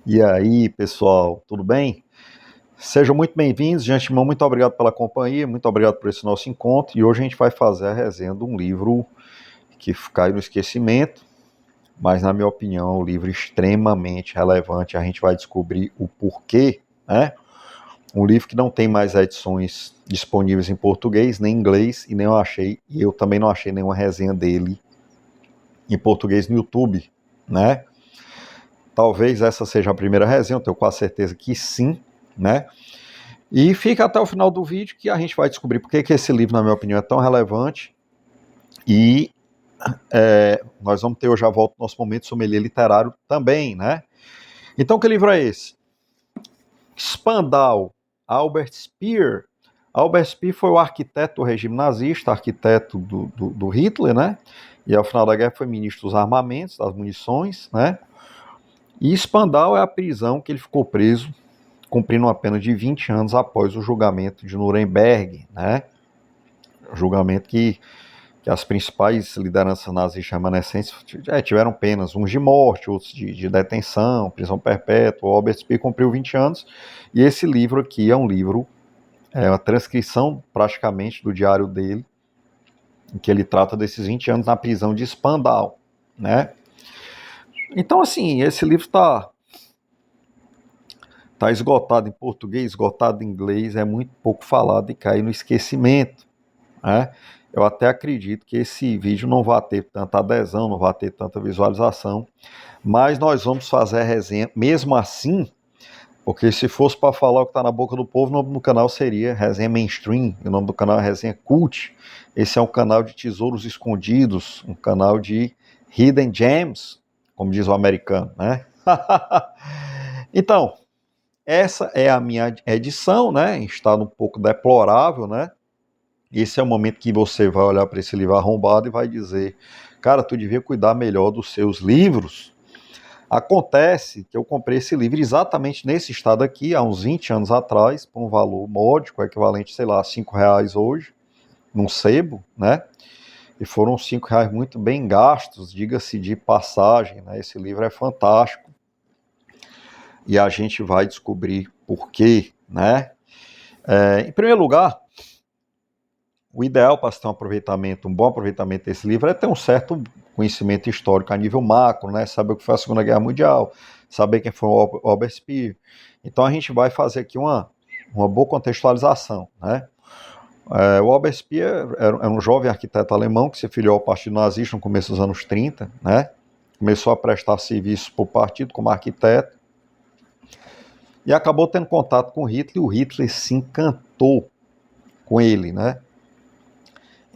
E aí, pessoal, tudo bem? Sejam muito bem-vindos. De antemão, muito obrigado pela companhia, muito obrigado por esse nosso encontro. E hoje a gente vai fazer a resenha de um livro que caiu no esquecimento, mas, na minha opinião, é um livro extremamente relevante. A gente vai descobrir o porquê, né? Um livro que não tem mais edições disponíveis em português, nem em inglês, e eu também não achei nenhuma resenha dele em português no YouTube, né? Talvez essa seja a primeira resenha, eu tenho quase certeza que sim, né? E fica até o final do vídeo que a gente vai descobrir por que esse livro, na minha opinião, é tão relevante. E nós vamos ter hoje a volta do nosso momento sommelier literário também, né? Então, que livro é esse? Spandau, Albert Speer. Albert Speer foi o arquiteto do regime nazista, arquiteto do Hitler, né? E ao final da guerra foi ministro dos armamentos, das munições, né? E Spandau é a prisão que ele ficou preso, cumprindo uma pena de 20 anos após o julgamento de Nuremberg, né? Julgamento que as principais lideranças nazistas remanescentes tiveram penas, uns de morte, outros de detenção, prisão perpétua. O Albert Speer cumpriu 20 anos, e esse livro aqui é um livro, é uma transcrição praticamente do diário dele, em que ele trata desses 20 anos na prisão de Spandau, né? Então, assim, esse livro tá esgotado em português, esgotado em inglês, é muito pouco falado e cai no esquecimento, né? Eu até acredito que esse vídeo não vai ter tanta adesão, não vai ter tanta visualização, mas nós vamos fazer a resenha mesmo assim, porque se fosse para falar o que está na boca do povo, o nome do canal seria Resenha Mainstream, e o nome do canal é Resenha Cult. Esse é um canal de tesouros escondidos, um canal de Hidden Gems, como diz o americano, né? Então, essa é a minha edição, né? Em estado um pouco deplorável, né? Esse é o momento que você vai olhar para esse livro arrombado e vai dizer: cara, tu devia cuidar melhor dos seus livros. Acontece que eu comprei esse livro exatamente nesse estado aqui, há uns 20 anos atrás, por um valor módico, equivalente, sei lá, a R$ 5 hoje, num sebo, né? E foram R$ 5 muito bem gastos, diga-se de passagem, né? Esse livro é fantástico. E a gente vai descobrir por quê, né? Em primeiro lugar, o ideal para se ter um bom aproveitamento desse livro é ter um certo conhecimento histórico a nível macro, né? Saber o que foi a Segunda Guerra Mundial, saber quem foi o Albert Speer. Então a gente vai fazer aqui uma boa contextualização, né? O Albert Speer era um jovem arquiteto alemão que se filiou ao Partido Nazista no começo dos anos 30, né? Começou a prestar serviços para o partido como arquiteto e acabou tendo contato com Hitler, e o Hitler se encantou com ele, né?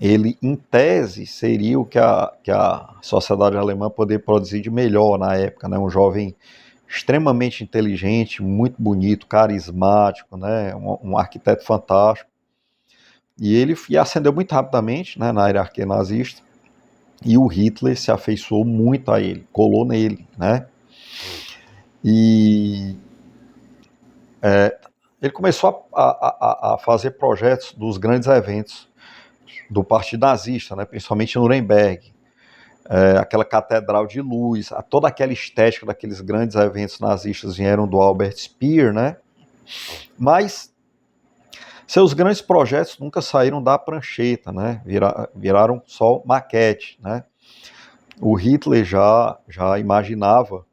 Ele, em tese, seria o que a sociedade alemã poderia produzir de melhor na época, né? Um jovem extremamente inteligente, muito bonito, carismático, né? Um arquiteto fantástico. E ele ascendeu muito rapidamente, né, na hierarquia nazista, e o Hitler se afeiçoou muito a ele, colou nele, né? E ele começou a fazer projetos dos grandes eventos do Partido Nazista, né, principalmente em Nuremberg. Aquela catedral de luz, toda aquela estética daqueles grandes eventos nazistas vieram do Albert Speer, né? Mas seus grandes projetos nunca saíram da prancheta, né? Viraram só maquete, né? O Hitler já imaginava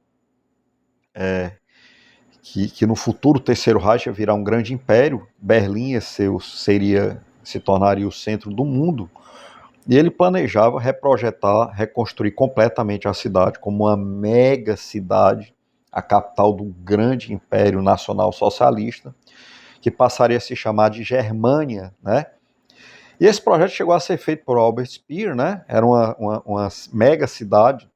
que no futuro o Terceiro Reich ia virar um grande império, Berlim se tornaria o centro do mundo. E ele planejava reprojetar, reconstruir completamente a cidade como uma mega cidade, a capital do grande império nacional socialista, que passaria a se chamar de Germânia, né? E esse projeto chegou a ser feito por Albert Speer, né? Era uma mega cidade,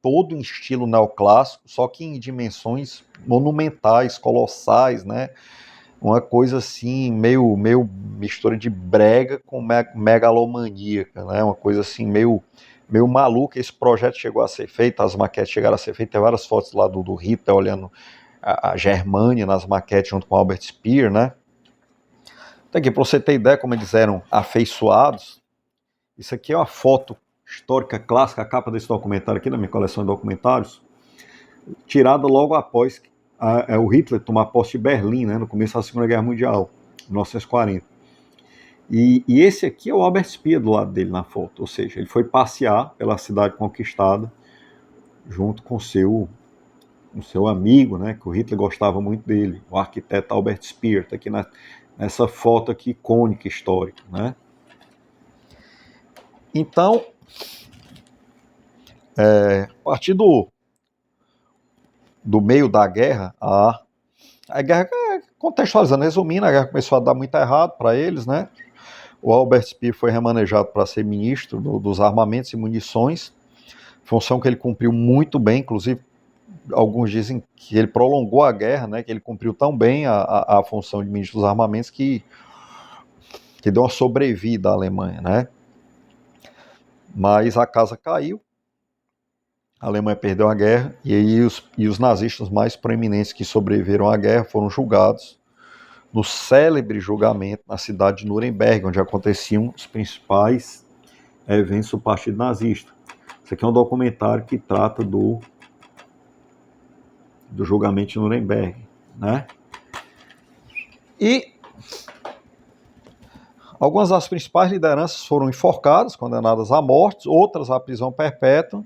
todo em estilo neoclássico, só que em dimensões monumentais, colossais, né? Uma coisa assim, meio mistura de brega com megalomaníaca, né? Uma coisa assim, meio maluca. Esse projeto chegou a ser feito, as maquetes chegaram a ser feitas, tem várias fotos lá do Hitler olhando a Germânia nas maquetes junto com Albert Speer, né? Então aqui, para você ter ideia como eles eram afeiçoados, isso aqui é uma foto histórica clássica, a capa desse documentário aqui, na minha coleção de documentários, tirada logo após o Hitler tomar posse de Berlim, né, no começo da Segunda Guerra Mundial, 1940. E esse aqui é o Albert Speer do lado dele na foto, ou seja, ele foi passear pela cidade conquistada junto com o seu amigo, né, que o Hitler gostava muito dele, o arquiteto Albert Speer, está aqui nessa foto aqui icônica, histórica, né. Então, a partir do meio da guerra, a guerra, contextualizando, resumindo, a guerra começou a dar muito errado para eles, né. O Albert Speer foi remanejado para ser ministro dos armamentos e munições, função que ele cumpriu muito bem, inclusive alguns dizem que ele prolongou a guerra, né, que ele cumpriu tão bem a função de ministro dos armamentos que deu uma sobrevida à Alemanha, né. Mas a casa caiu, a Alemanha perdeu a guerra, e aí os nazistas mais proeminentes que sobreviveram à guerra foram julgados no célebre julgamento na cidade de Nuremberg, onde aconteciam os principais eventos do Partido Nazista. Isso aqui é um documentário que trata do julgamento de Nuremberg, né? E algumas das principais lideranças foram enforcadas, condenadas à morte, outras à prisão perpétua.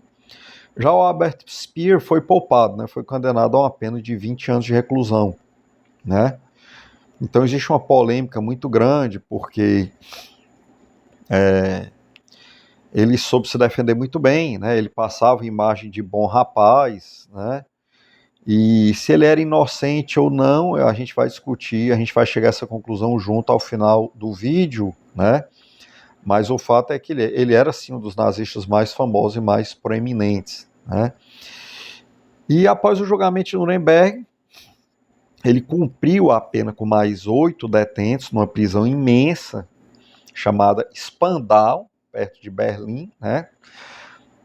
Já o Albert Speer foi poupado, né? Foi condenado a uma pena de 20 anos de reclusão, né? Então existe uma polêmica muito grande, porque ele soube se defender muito bem, né? Ele passava imagem de bom rapaz, né? E se ele era inocente ou não, a gente vai discutir, a gente vai chegar a essa conclusão junto ao final do vídeo, né? Mas o fato é que ele era, sim, um dos nazistas mais famosos e mais proeminentes, né? E após o julgamento de Nuremberg, ele cumpriu a pena com mais 8 detentos numa prisão imensa, chamada Spandau, perto de Berlim, né?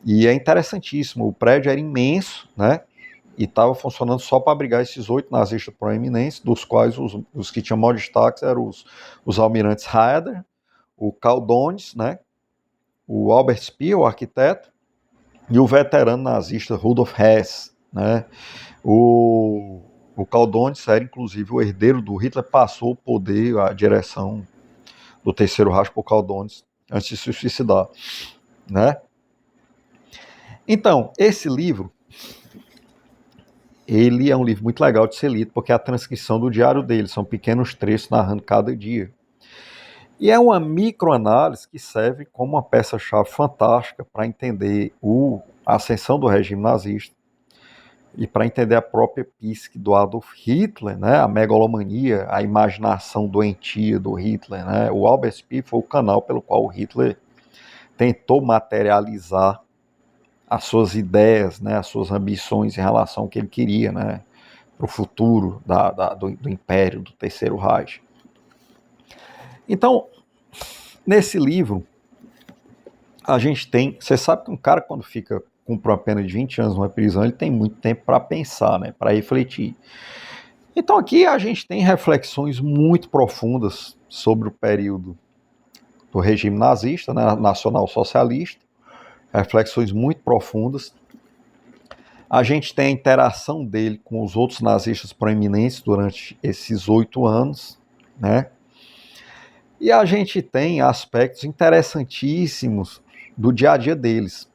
E é interessantíssimo, o prédio era imenso, né? E estava funcionando só para abrigar esses 8 nazistas proeminentes, dos quais os que tinham maior destaque eram os almirantes Raeder, o Karl Dönitz, né? O Albert Speer, o arquiteto, e o veterano nazista Rudolf Hess, né? O Karl Dönitz era, inclusive, o herdeiro do Hitler, passou o poder, a direção do Terceiro Reich para o Karl Dönitz antes de se suicidar, né? Então, esse livro, ele é um livro muito legal de ser lido, porque é a transcrição do diário dele, são pequenos trechos narrando cada dia. E é uma microanálise que serve como uma peça-chave fantástica para entender a ascensão do regime nazista e para entender a própria psique do Adolf Hitler, né, a megalomania, a imaginação doentia do Hitler, né. O Albert Speer foi o canal pelo qual o Hitler tentou materializar as suas ideias, né, as suas ambições em relação ao que ele queria, né, para o futuro do Império, do Terceiro Reich. Então, nesse livro, a gente tem... Você sabe que um cara, quando cumpre uma pena de 20 anos numa prisão, ele tem muito tempo para pensar, né, para refletir. Então aqui a gente tem reflexões muito profundas sobre o período do regime nazista, né, nacional-socialista, reflexões muito profundas. A gente tem a interação dele com os outros nazistas proeminentes durante esses 8 anos, né? E a gente tem aspectos interessantíssimos do dia a dia deles.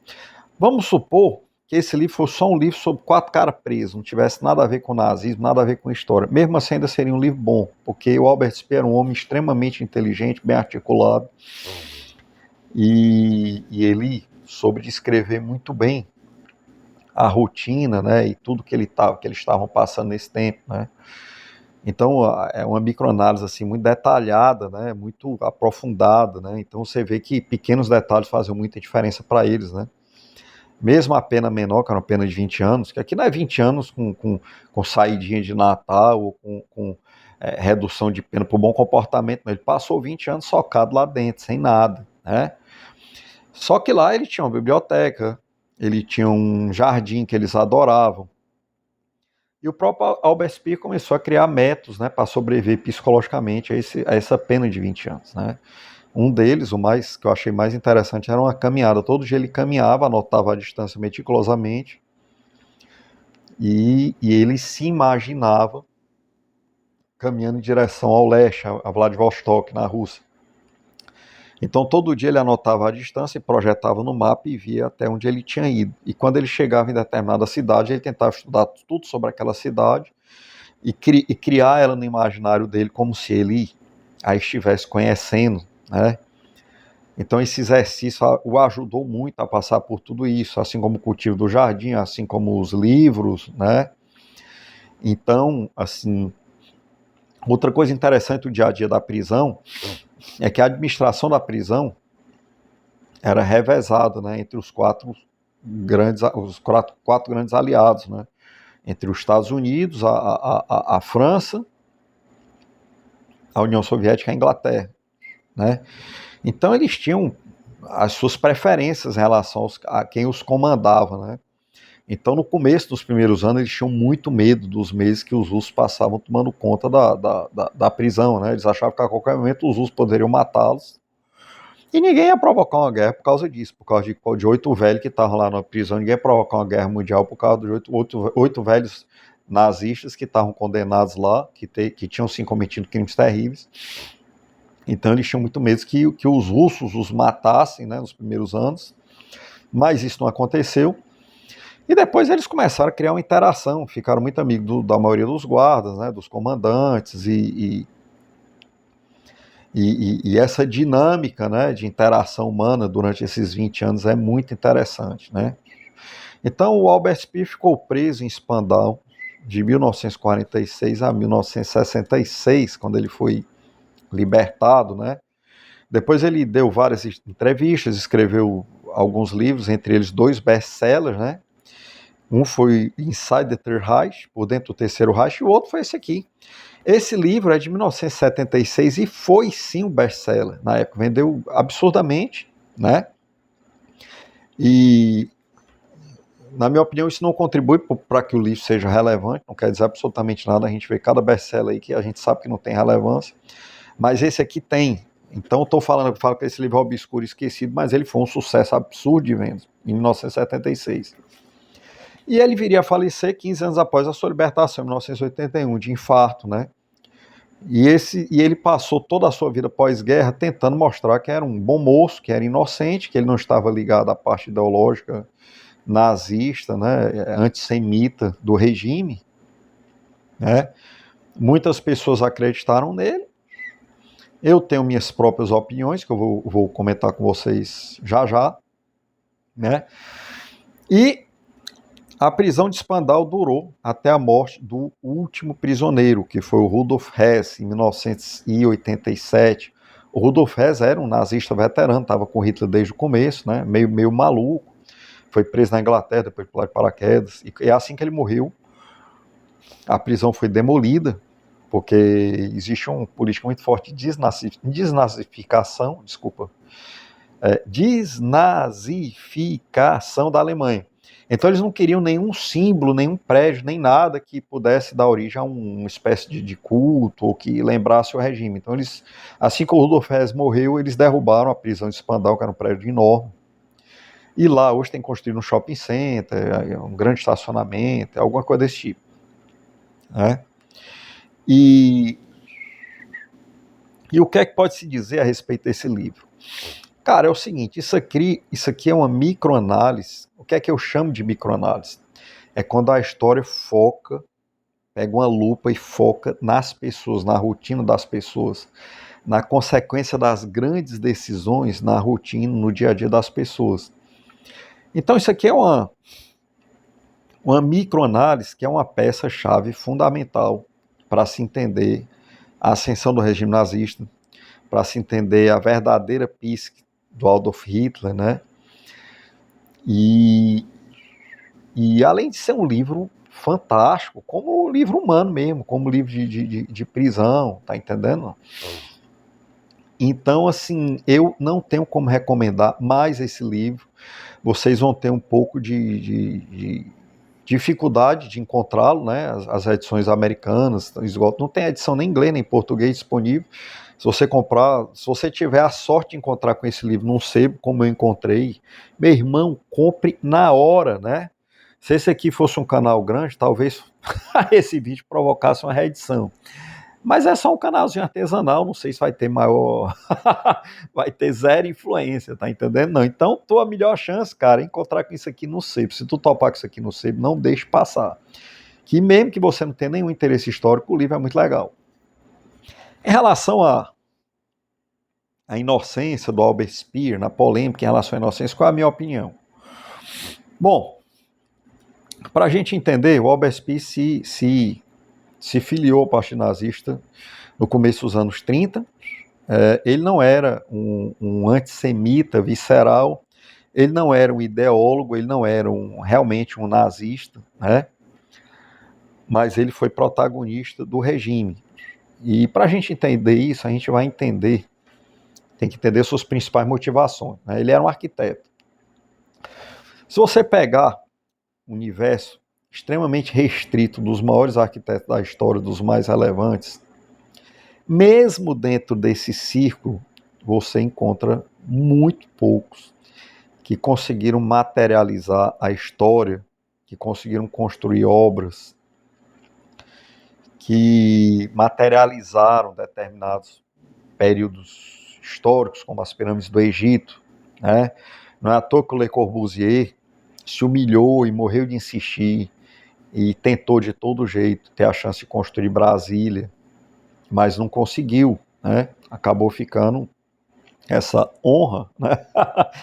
Vamos supor que esse livro fosse só um livro sobre 4 caras presos, não tivesse nada a ver com nazismo, nada a ver com história. Mesmo assim, ainda seria um livro bom, porque o Albert Speer era um homem extremamente inteligente, bem articulado, e ele soube descrever muito bem a rotina, né, e tudo que eles estavam passando nesse tempo, né. Então é uma microanálise assim muito detalhada, né, muito aprofundada, né. Então você vê que pequenos detalhes fazem muita diferença para eles, né. Mesmo a pena menor, que era uma pena de 20 anos, que aqui não é 20 anos com saidinha de Natal ou com redução de pena por bom comportamento, não. Ele passou 20 anos socado lá dentro, sem nada, né. Só que lá ele tinha uma biblioteca, ele tinha um jardim que eles adoravam. E o próprio Albert Speer começou a criar métodos, né, para sobreviver psicologicamente a essa pena de 20 anos. Né. Um deles, que eu achei mais interessante, era uma caminhada. Todo dia ele caminhava, anotava a distância meticulosamente, e ele se imaginava caminhando em direção ao leste, a Vladivostok, na Rússia. Então todo dia ele anotava a distância e projetava no mapa e via até onde ele tinha ido. E quando ele chegava em determinada cidade, ele tentava estudar tudo sobre aquela cidade e criar ela no imaginário dele como se ele a estivesse conhecendo, né? Então esse exercício o ajudou muito a passar por tudo isso, assim como o cultivo do jardim, assim como os livros, né? Então, assim, outra coisa interessante do dia a dia da prisão é que a administração da prisão era revezada, né, entre os quatro grandes aliados, né? Entre os Estados Unidos, a França, a União Soviética e a Inglaterra, né? Então eles tinham as suas preferências em relação a quem os comandava, né? Então no começo dos primeiros anos eles tinham muito medo dos meses que os russos passavam tomando conta da prisão, né? Eles achavam que a qualquer momento os russos poderiam matá-los e ninguém ia provocar uma guerra por causa disso, por causa de 8 velhos que estavam lá na prisão. Ninguém ia provocar uma guerra mundial por causa de oito velhos nazistas que estavam condenados lá, que tinham sim cometido crimes terríveis. Então eles tinham muito medo que os russos os matassem, né, nos primeiros anos, mas isso não aconteceu. E depois eles começaram a criar uma interação, ficaram muito amigos da maioria dos guardas, né, dos comandantes, e essa dinâmica, né, de interação humana durante esses 20 anos é muito interessante, né? Então o Albert Speer ficou preso em Spandau de 1946 a 1966, quando ele foi libertado, né? Depois ele deu várias entrevistas, escreveu alguns livros, entre eles 2 best-sellers, né? Um foi Inside the Third Reich, Por Dentro do Terceiro Reich, e o outro foi esse aqui. Esse livro é de 1976 e foi sim um best-seller na época, vendeu absurdamente, né? E, na minha opinião, isso não contribui para que o livro seja relevante, não quer dizer absolutamente nada, a gente vê cada best-seller aí que a gente sabe que não tem relevância, mas esse aqui tem. Então eu falo que esse livro é obscuro e esquecido, mas ele foi um sucesso absurdo de vendas, em 1976. E ele viria a falecer 15 anos após a sua libertação, em 1981, de infarto, né? E ele passou toda a sua vida pós-guerra tentando mostrar que era um bom moço, que era inocente, que ele não estava ligado à parte ideológica nazista, né, antissemita do regime, né? Muitas pessoas acreditaram nele. Eu tenho minhas próprias opiniões, que eu vou comentar com vocês já já, né? E a prisão de Spandau durou até a morte do último prisioneiro, que foi o Rudolf Hess, em 1987. O Rudolf Hess era um nazista veterano, estava com Hitler desde o começo, né? Meio maluco. Foi preso na Inglaterra, depois pulou de paraquedas. E é assim que ele morreu. A prisão foi demolida, porque existe uma política muito forte de desnazificação, desnazificação da Alemanha. Então eles não queriam nenhum símbolo, nenhum prédio, nem nada que pudesse dar origem a uma espécie de culto ou que lembrasse o regime. Então eles, assim que o Rudolf Hess morreu, eles derrubaram a prisão de Spandau, que era um prédio enorme. E lá hoje tem construído um shopping center, um grande estacionamento, alguma coisa desse tipo, né? E o que é que pode se dizer a respeito desse livro? Cara, é o seguinte, isso aqui é uma microanálise. O que é que eu chamo de microanálise? É quando a história pega uma lupa e foca nas pessoas, na rotina das pessoas, na consequência das grandes decisões na rotina, no dia a dia das pessoas. Então isso aqui é uma microanálise que é uma peça-chave fundamental para se entender a ascensão do regime nazista, para se entender a verdadeira psique do Adolf Hitler, né? E além de ser um livro fantástico, como um livro humano mesmo, como um livro de prisão, tá entendendo? Então, assim, eu não tenho como recomendar mais esse livro. Vocês vão ter um pouco de dificuldade de encontrá-lo, né? As edições americanas esgotam. Não tem edição nem em inglês nem em português disponível. Se você tiver a sorte de encontrar com esse livro num sebo, como eu encontrei, meu irmão, compre na hora, né? Se esse aqui fosse um canal grande, talvez esse vídeo provocasse uma reedição. Mas é só um canalzinho artesanal, não sei se vai ter maior. Vai ter zero influência, tá entendendo? Não. Então, tua melhor chance, cara, é encontrar com isso aqui no sebo. Se tu topar com isso aqui no sebo, não deixe passar. Que mesmo que você não tenha nenhum interesse histórico, o livro é muito legal. Em relação à inocência do Albert Speer, na polêmica em relação à inocência, qual é a minha opinião? Bom, para a gente entender, o Albert Speer se filiou ao Partido Nazista no começo dos anos 30. Ele não era um antissemita visceral, ele não era um ideólogo, ele não era realmente um nazista, né? Mas ele foi protagonista do regime. E para a gente entender isso, a gente vai entender, tem que entender suas principais motivações, né? Ele era um arquiteto. Se você pegar o universo extremamente restrito dos maiores arquitetos da história, dos mais relevantes, mesmo dentro desse círculo, você encontra muito poucos que conseguiram materializar a história, que conseguiram construir obras, que materializaram determinados períodos históricos, como as pirâmides do Egito, né? Não é à toa que o Le Corbusier se humilhou e morreu de insistir e tentou de todo jeito ter a chance de construir Brasília, mas não conseguiu, né? Acabou ficando essa honra, né?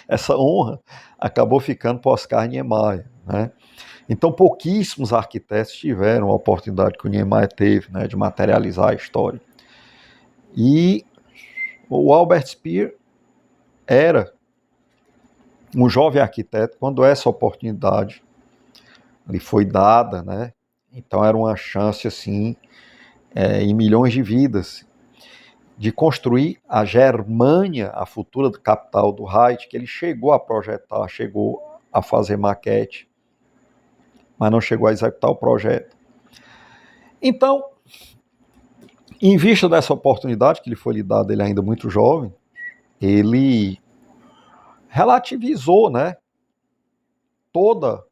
Essa honra acabou ficando para Oscar Niemeyer, né? Então pouquíssimos arquitetos tiveram a oportunidade que o Niemeyer teve, né, de materializar a história. E o Albert Speer era um jovem arquiteto quando essa oportunidade lhe foi dada, né? Então era uma chance assim, em milhões de vidas, de construir a Germânia, a futura capital do Reich, que ele chegou a projetar, chegou a fazer maquete, mas não chegou a executar o projeto. Então, em vista dessa oportunidade que lhe foi lhe dada, ele ainda muito jovem, ele relativizou, né, toda,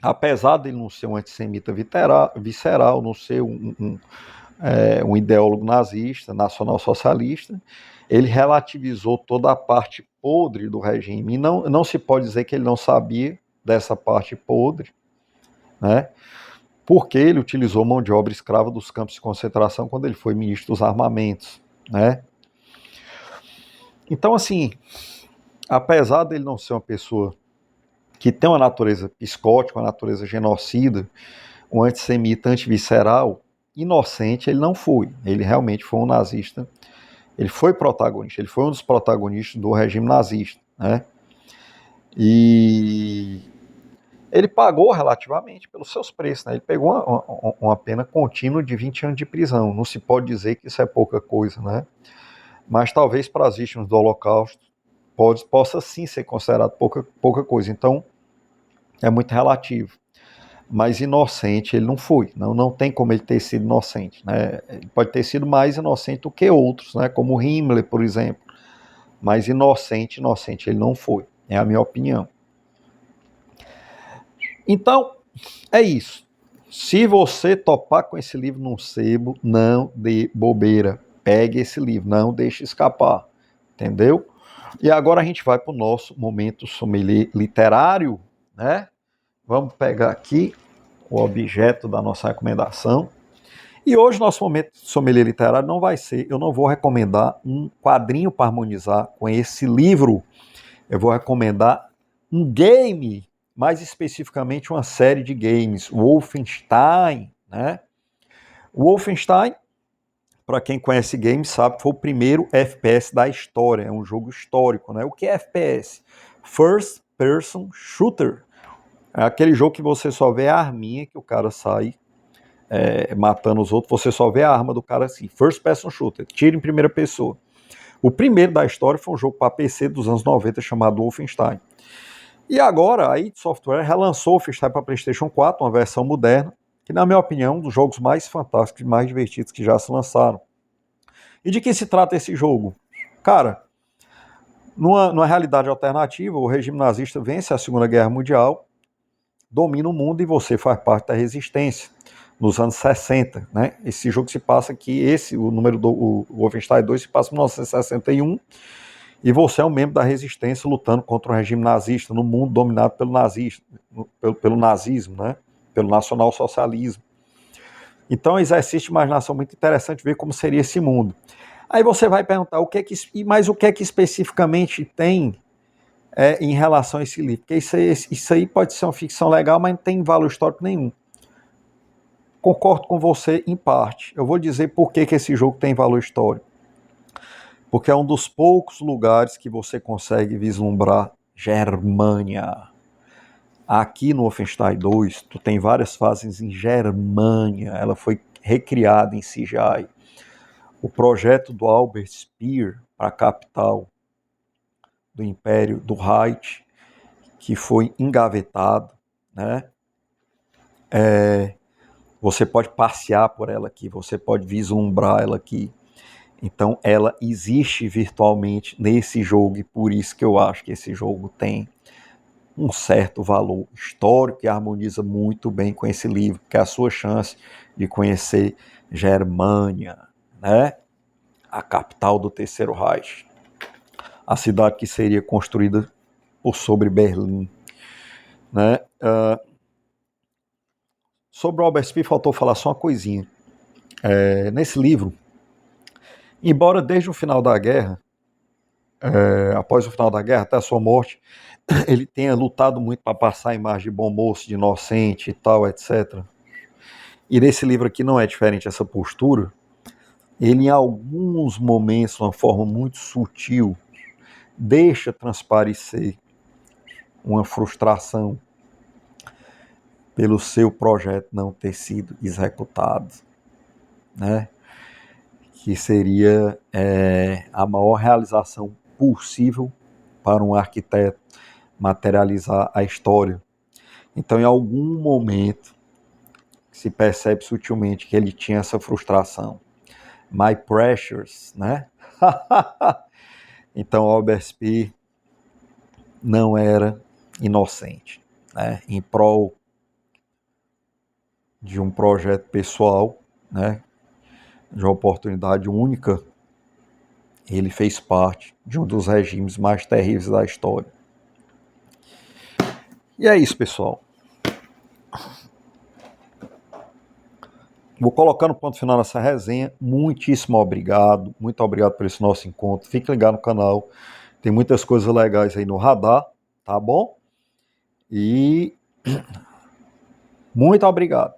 apesar de ele não ser um antissemita visceral, não ser um ideólogo nazista, nacional-socialista, ele relativizou toda a parte podre do regime. E não se pode dizer que ele não sabia dessa parte podre, né? Porque ele utilizou mão de obra escrava dos campos de concentração quando ele foi ministro dos armamentos, né? Então, assim, apesar dele não ser uma pessoa que tem uma natureza psicótica, uma natureza genocida, um antissemita antivisceral, inocente ele não foi. Ele realmente foi um nazista. Ele foi protagonista, ele foi um dos protagonistas do regime nazista, né? E ele pagou relativamente pelos seus preços, né? Ele pegou uma pena contínua de 20 anos de prisão. Não se pode dizer que isso é pouca coisa, né? Mas talvez para as vítimas do Holocausto possa sim ser considerado pouca coisa. Então, é muito relativo. Mas inocente ele não foi. Não tem como ele ter sido inocente, né? Ele pode ter sido mais inocente do que outros, né? Como Himmler, por exemplo. Mas inocente ele não foi. É a minha opinião. Então, é isso. Se você topar com esse livro num sebo, não dê bobeira. Pegue esse livro, não deixe escapar. Entendeu? E agora a gente vai para o nosso momento sommelier literário, né? Vamos pegar aqui o objeto da nossa recomendação. E hoje nosso momento sommelier literário não vai ser, eu não vou recomendar um quadrinho para harmonizar com esse livro. Eu vou recomendar um game, mais especificamente uma série de games, Wolfenstein, né? O Wolfenstein, para quem conhece games, sabe que foi o primeiro FPS da história, é um jogo histórico, né? O que é FPS? First Person Shooter. É aquele jogo que você só vê a arminha que o cara sai matando os outros, você só vê a arma do cara assim. First Person Shooter, tiro em primeira pessoa. O primeiro da história foi um jogo para PC dos anos 90 chamado Wolfenstein. E agora a id Software relançou o Wolfenstein para PlayStation 4, uma versão moderna, que na minha opinião é um dos jogos mais fantásticos e mais divertidos que já se lançaram. E de que se trata esse jogo? Cara, numa realidade alternativa, o regime nazista vence a Segunda Guerra Mundial domina o mundo e você faz parte da resistência. Nos anos 60, né? Esse jogo se passa aqui, o Wolfenstein 2 se passa em 1961, e você é um membro da resistência lutando contra o regime nazista no mundo dominado pelo nazismo, né? Pelo nacionalsocialismo. Então, exercício de imaginação muito interessante ver como seria esse mundo. Aí você vai perguntar, mas o que é que especificamente tem em relação a esse livro? Porque isso aí pode ser uma ficção legal, mas não tem valor histórico nenhum. Concordo com você em parte. Eu vou dizer por que esse jogo tem valor histórico. Porque é um dos poucos lugares que você consegue vislumbrar Germânia. Aqui no Wolfenstein 2, tu tem várias fases em Germânia. Ela foi recriada em CGI. O projeto do Albert Speer para a capital do Império do Reich, que foi engavetado, né? Você pode passear por ela aqui, você pode vislumbrar ela aqui. Então ela existe virtualmente nesse jogo, e por isso que eu acho que esse jogo tem um certo valor histórico e harmoniza muito bem com esse livro, que é a sua chance de conhecer Germânia, né? A capital do Terceiro Reich, a cidade que seria construída por sobre Berlim, né? Sobre o Albert Speer faltou falar só uma coisinha. Nesse livro, embora desde o final da guerra, após o final da guerra até a sua morte, ele tenha lutado muito para passar a imagem de bom moço, de inocente e tal, etc. E nesse livro aqui não é diferente essa postura. Ele, em alguns momentos, de uma forma muito sutil, deixa transparecer uma frustração pelo seu projeto não ter sido executado, né? Que seria a maior realização possível para um arquiteto materializar a história. Então, em algum momento, se percebe sutilmente que ele tinha essa frustração. My pressures, né? Então, Albert Speer não era inocente, né? Em prol de um projeto pessoal, né? De uma oportunidade única, ele fez parte de um dos regimes mais terríveis da história. E é isso, pessoal. Vou colocando ponto final nessa resenha. Muitíssimo obrigado. Muito obrigado por esse nosso encontro. Fique ligado no canal. Tem muitas coisas legais aí no radar, tá bom? E muito obrigado.